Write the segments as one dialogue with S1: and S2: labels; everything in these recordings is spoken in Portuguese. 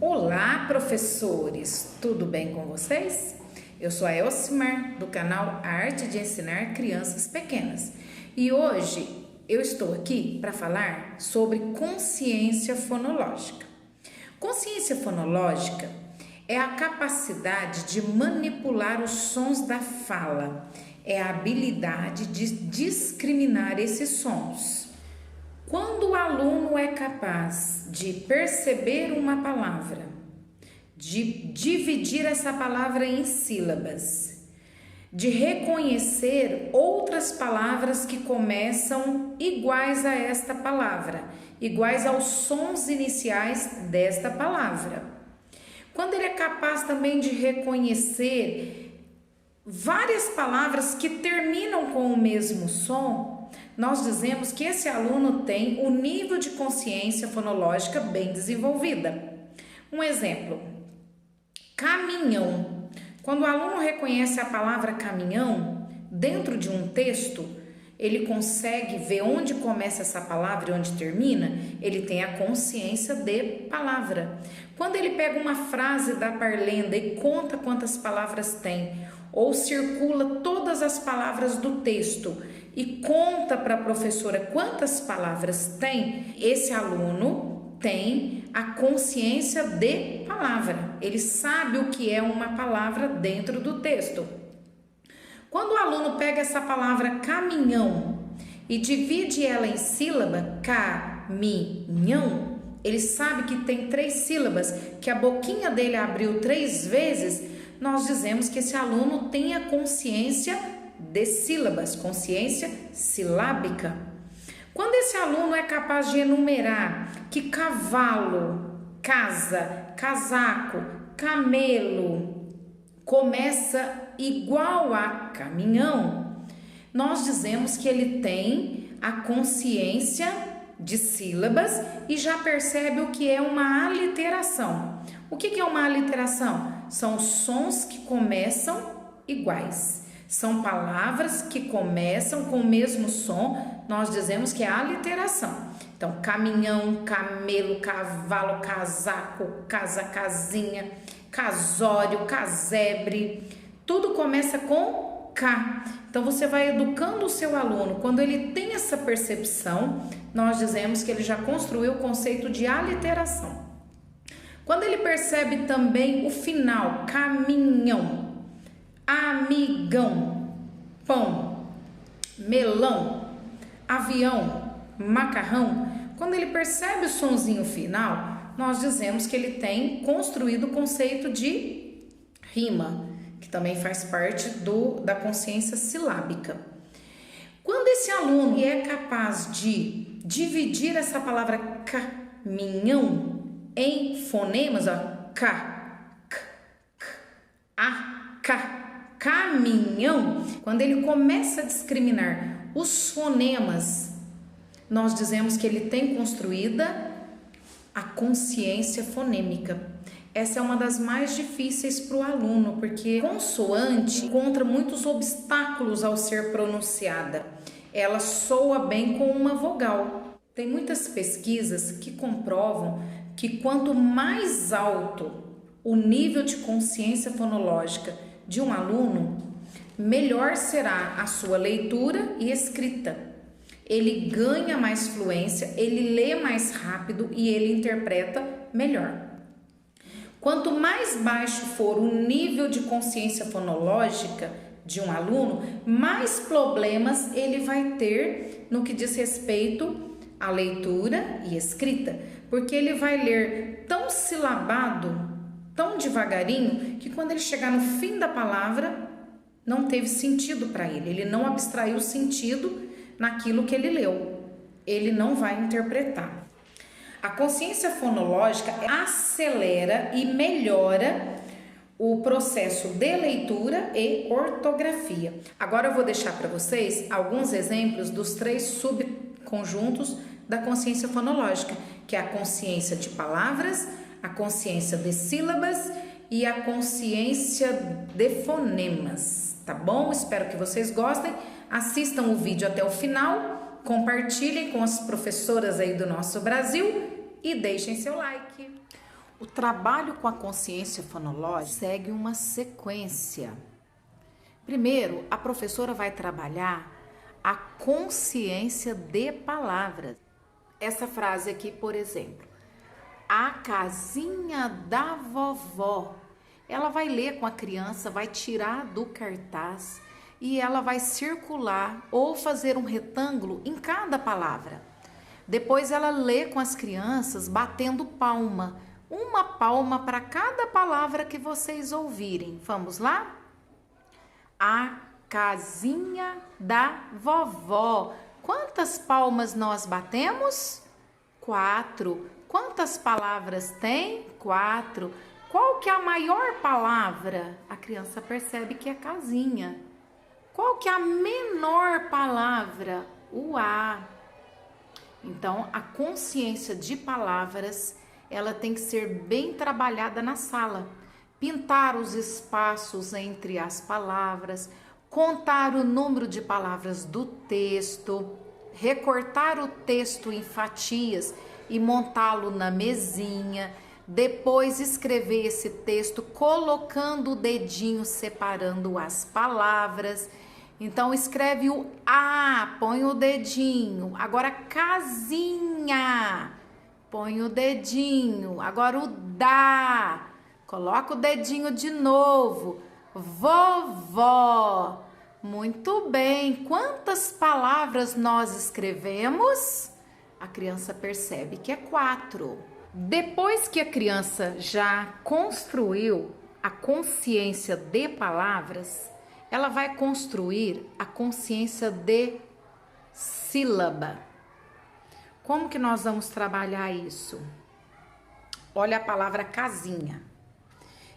S1: Olá, professores! Tudo bem com vocês? Eu sou a Elcimar, do canal Arte de Ensinar Crianças Pequenas. E hoje eu estou aqui para falar sobre consciência fonológica. Consciência fonológica é a capacidade de manipular os sons da fala, é a habilidade de discriminar esses sons. Quando o aluno é capaz de perceber uma palavra, de dividir essa palavra em sílabas, de reconhecer outras palavras que começam iguais a esta palavra, iguais aos sons iniciais desta palavra. Quando ele é capaz também de reconhecer várias palavras que terminam com o mesmo som, nós dizemos que esse aluno tem o nível de consciência fonológica bem desenvolvida. Um exemplo, caminhão. Quando o aluno reconhece a palavra caminhão, dentro de um texto, ele consegue ver onde começa essa palavra e onde termina, ele tem a consciência de palavra. Quando ele pega uma frase da parlenda e conta quantas palavras tem, ou circula todas as palavras do texto e conta para a professora quantas palavras tem, esse aluno tem a consciência de palavra. Ele sabe o que é uma palavra dentro do texto. Quando o aluno pega essa palavra caminhão e divide ela em sílaba, caminhão, ele sabe que tem 3 sílabas, que a boquinha dele abriu 3 vezes, nós dizemos que esse aluno tem a consciência de sílabas, consciência silábica. Quando esse aluno é capaz de enumerar que cavalo, casa, casaco, camelo começa igual a caminhão, nós dizemos que ele tem a consciência de sílabas e já percebe o que é uma aliteração. O que é uma aliteração? São sons que começam iguais. São palavras que começam com o mesmo som, nós dizemos que é aliteração. Então, caminhão, camelo, cavalo, casaco, casa, casinha, casório, casebre, tudo começa com K. Então, você vai educando o seu aluno. Quando ele tem essa percepção, nós dizemos que ele já construiu o conceito de aliteração. Quando ele percebe também o final, caminhão, amigão, pão, melão, avião, macarrão, quando ele percebe o sonzinho final, nós dizemos que ele tem construído o conceito de rima, que também faz parte da consciência silábica. Quando esse aluno é capaz de dividir essa palavra caminhão em fonemas, ó, K, K, K, A, K, caminhão, quando ele começa a discriminar os fonemas, nós dizemos que ele tem construída a consciência fonêmica. Essa é uma das mais difíceis para o aluno, porque consoante encontra muitos obstáculos ao ser pronunciada. Ela soa bem com uma vogal. Tem muitas pesquisas que comprovam que quanto mais alto o nível de consciência fonológica de um aluno, melhor será a sua leitura e escrita. Ele ganha mais fluência, ele lê mais rápido e ele interpreta melhor. Quanto mais baixo for o nível de consciência fonológica de um aluno, mais problemas ele vai ter no que diz respeito à leitura e escrita, porque ele vai ler tão silabado, tão devagarinho, que quando ele chegar no fim da palavra, não teve sentido para ele, ele não abstraiu o sentido naquilo que ele leu, ele não vai interpretar. A consciência fonológica acelera e melhora o processo de leitura e ortografia. Agora eu vou deixar para vocês alguns exemplos dos 3 subconjuntos da consciência fonológica, que é a consciência de palavras, a consciência de sílabas e a consciência de fonemas, tá bom? Espero que vocês gostem, assistam o vídeo até o final, compartilhem com as professoras aí do nosso Brasil e deixem seu like. O trabalho com a consciência fonológica segue uma sequência. Primeiro, a professora vai trabalhar a consciência de palavras. Essa frase aqui, por exemplo, a casinha da vovó. Ela vai ler com a criança, vai tirar do cartaz e ela vai circular ou fazer um retângulo em cada palavra. Depois ela lê com as crianças batendo palma. Uma palma para cada palavra que vocês ouvirem. Vamos lá? A casinha da vovó. Quantas palmas nós batemos? 4. Quantas palavras tem? 4. Qual que é a maior palavra? A criança percebe que é casinha. Qual que é a menor palavra? O A. Então, a consciência de palavras, ela tem que ser bem trabalhada na sala. Pintar os espaços entre as palavras, contar o número de palavras do texto, recortar o texto em fatias e montá-lo na mesinha, depois escrever esse texto colocando o dedinho separando as palavras. Então escreve o A, põe o dedinho. Agora casinha, põe o dedinho. Agora o dá, coloca o dedinho de novo. Vovó. Muito bem. Quantas palavras nós escrevemos? A criança percebe que é 4. Depois que a criança já construiu a consciência de palavras, ela vai construir a consciência de sílaba. Como que nós vamos trabalhar isso? Olha a palavra casinha.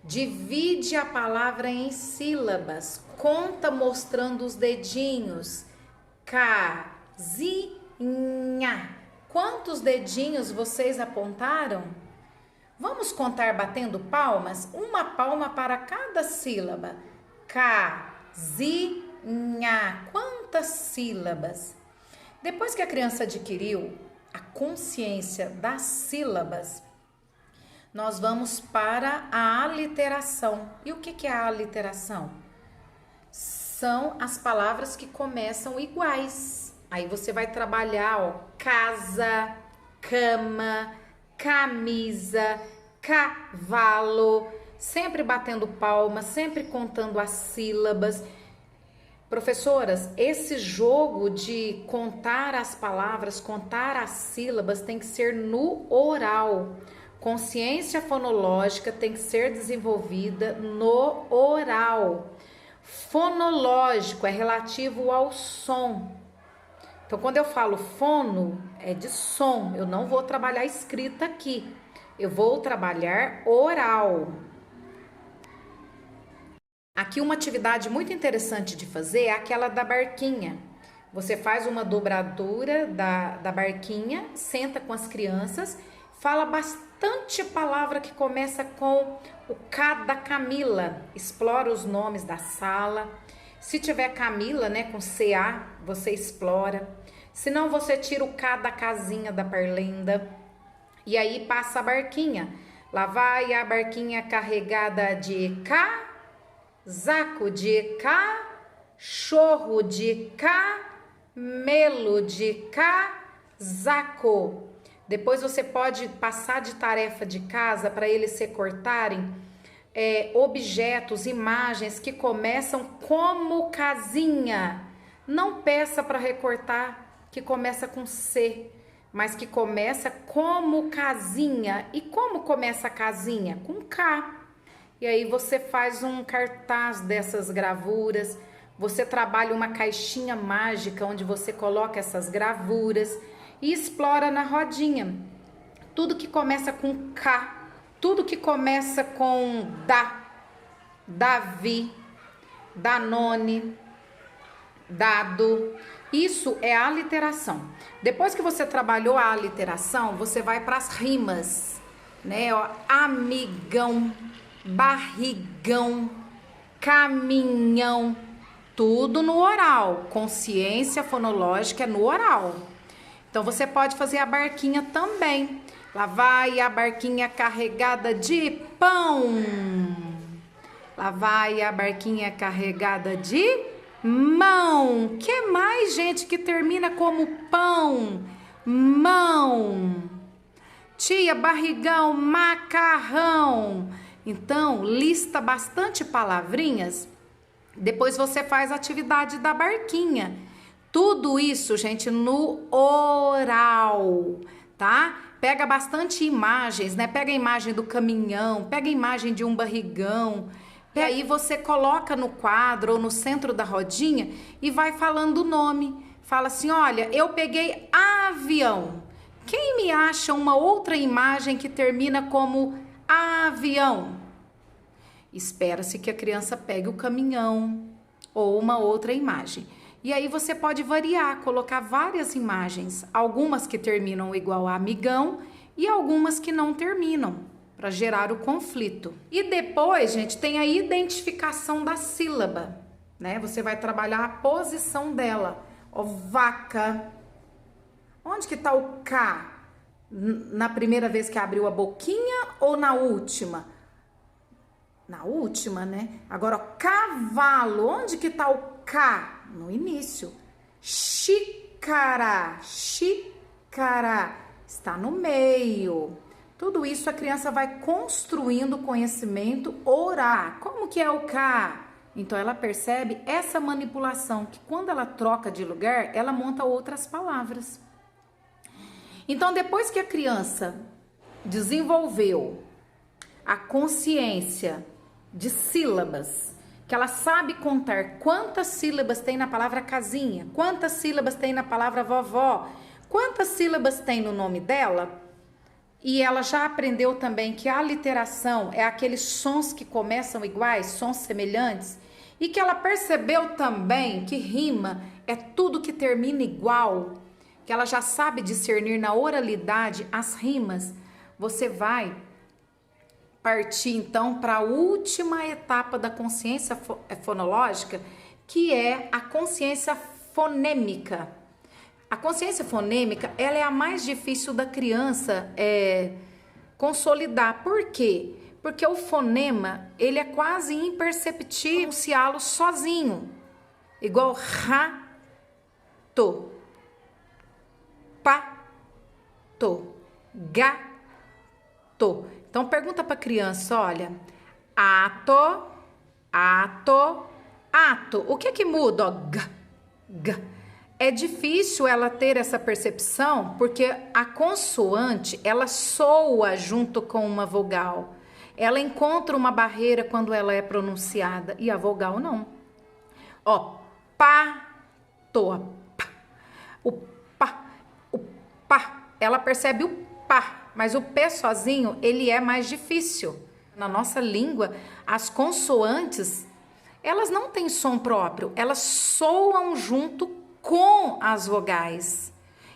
S1: Divide a palavra em sílabas. Conta mostrando os dedinhos. Casinha. Quantos dedinhos vocês apontaram? Vamos contar batendo palmas? Uma palma para cada sílaba. Casinha. Quantas sílabas? Depois que a criança adquiriu a consciência das sílabas, nós vamos para a aliteração. E o que é a aliteração? São as palavras que começam iguais. Aí você vai trabalhar, ó, casa, cama, camisa, cavalo, sempre batendo palmas, sempre contando as sílabas. Professoras, esse jogo de contar as palavras, contar as sílabas tem que ser no oral. Consciência fonológica tem que ser desenvolvida no oral. Fonológico é relativo ao som. Então, quando eu falo fono, é de som. Eu não vou trabalhar escrita aqui. Eu vou trabalhar oral. Aqui uma atividade muito interessante de fazer é aquela da barquinha. Você faz uma dobradura da barquinha, senta com as crianças, fala bastante palavra que começa com o K da Camila. Explora os nomes da sala. Se tiver Camila, né, com CA, você explora. Se não, você tira o K da casinha da Parlenda. E aí passa a barquinha. Lá vai a barquinha carregada de casaco de cachorro de camelo de casaco. Depois você pode passar de tarefa de casa para eles recortarem objetos, imagens que começam como casinha. Não peça para recortar que começa com C, mas que começa como casinha. E como começa a casinha? Com K. E aí você faz um cartaz dessas gravuras, você trabalha uma caixinha mágica onde você coloca essas gravuras e explora na rodinha. Tudo que começa com K, tudo que começa com Davi, Danone, dado, isso é a aliteração. Depois que você trabalhou a aliteração, você vai para as rimas, né? Ó, amigão, barrigão, caminhão, tudo no oral. Consciência fonológica é no oral. Então você pode fazer a barquinha também. Lá vai a barquinha carregada de pão. Lá vai a barquinha carregada de mão. Que mais, gente, que termina como pão? Mão. Tia, barrigão, macarrão. Então, lista bastante palavrinhas. Depois você faz a atividade da barquinha. Tudo isso, gente, no oral, tá? Pega bastante imagens, né? Pega a imagem do caminhão, pega a imagem de um barrigão. E aí você coloca no quadro ou no centro da rodinha e vai falando o nome. Fala assim, olha, eu peguei avião. Quem me acha uma outra imagem que termina como avião? Espera-se que a criança pegue o caminhão ou uma outra imagem. E aí você pode variar, colocar várias imagens, algumas que terminam igual a amigão e algumas que não terminam, para gerar o conflito. E depois, gente, tem a identificação da sílaba, né? Você vai trabalhar a posição dela. Ó, vaca. Onde que tá o K? Na primeira vez que abriu a boquinha ou na última? Na última, né? Agora, ó, cavalo. Onde que tá o K? No início. Xícara. Xícara. Está no meio. Tudo isso a criança vai construindo conhecimento oral. Como que é o K? Então, ela percebe essa manipulação, que quando ela troca de lugar, ela monta outras palavras. Então, depois que a criança desenvolveu a consciência de sílabas, que ela sabe contar quantas sílabas tem na palavra casinha, quantas sílabas tem na palavra vovó, quantas sílabas tem no nome dela, e ela já aprendeu também que a aliteração é aqueles sons que começam iguais, sons semelhantes, e que ela percebeu também que rima é tudo que termina igual, que ela já sabe discernir na oralidade as rimas. Você vai partir então para a última etapa da consciência fonológica, que é a consciência fonêmica. A consciência fonêmica, ela é a mais difícil da criança consolidar. Por quê? Porque o fonema, ele é quase imperceptível pronunciá-lo sozinho. Igual rato, pato, gato. Então, pergunta para a criança, olha, ato, ato, ato. O que muda? Ó, g. É difícil ela ter essa percepção, porque a consoante, ela soa junto com uma vogal. Ela encontra uma barreira quando ela é pronunciada, e a vogal não. Ó, pato, pá. O pá, ela percebe o pá, mas o P sozinho, ele é mais difícil. Na nossa língua, as consoantes, elas não têm som próprio, elas soam junto com as vogais.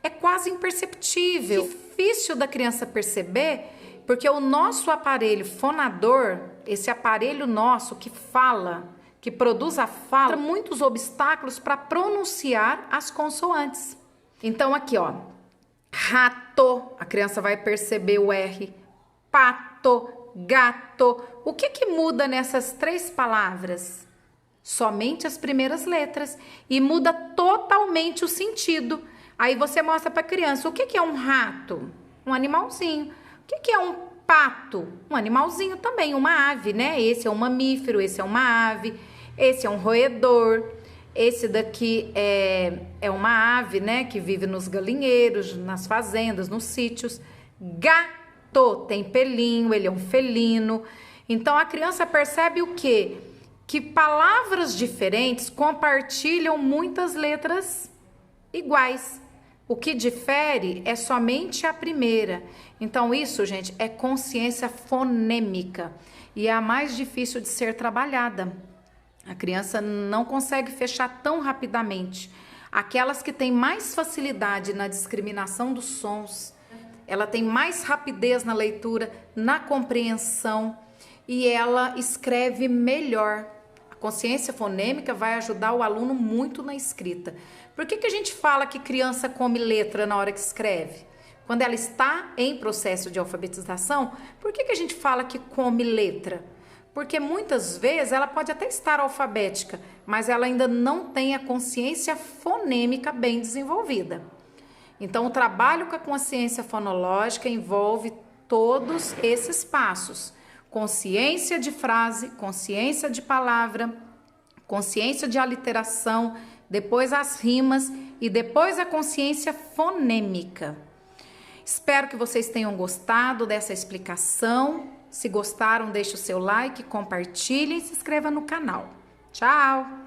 S1: É quase imperceptível. Difícil da criança perceber, porque o nosso aparelho fonador, esse aparelho nosso que fala, que produz a fala, tem muitos obstáculos para pronunciar as consoantes. Então aqui, ó, rato, a criança vai perceber o R, pato, gato. O que muda nessas três palavras? Somente as primeiras letras, e muda totalmente o sentido. Aí você mostra para a criança, o que é um rato? Um animalzinho. O que é um pato? Um animalzinho também, uma ave, né? Esse é um mamífero, esse é uma ave, esse é um roedor, esse daqui é uma ave, né? Que vive nos galinheiros, nas fazendas, nos sítios. Gato tem pelinho, ele é um felino. Então a criança percebe o quê? Que palavras diferentes compartilham muitas letras iguais. O que difere é somente a primeira. Então isso, gente, é consciência fonêmica e é a mais difícil de ser trabalhada. A criança não consegue fechar tão rapidamente. Aquelas que têm mais facilidade na discriminação dos sons, ela tem mais rapidez na leitura, na compreensão, e ela escreve melhor. A consciência fonêmica vai ajudar o aluno muito na escrita. Por que a gente fala que criança come letra na hora que escreve? quando ela está em processo de alfabetização, por que a gente fala que come letra? Porque muitas vezes ela pode até estar alfabética, mas ela ainda não tem a consciência fonêmica bem desenvolvida. Então, o trabalho com a consciência fonológica envolve todos esses passos: consciência de frase, consciência de palavra, consciência de aliteração, depois as rimas e depois a consciência fonêmica. Espero que vocês tenham gostado dessa explicação. Se gostaram, deixe o seu like, compartilhe e se inscreva no canal. Tchau!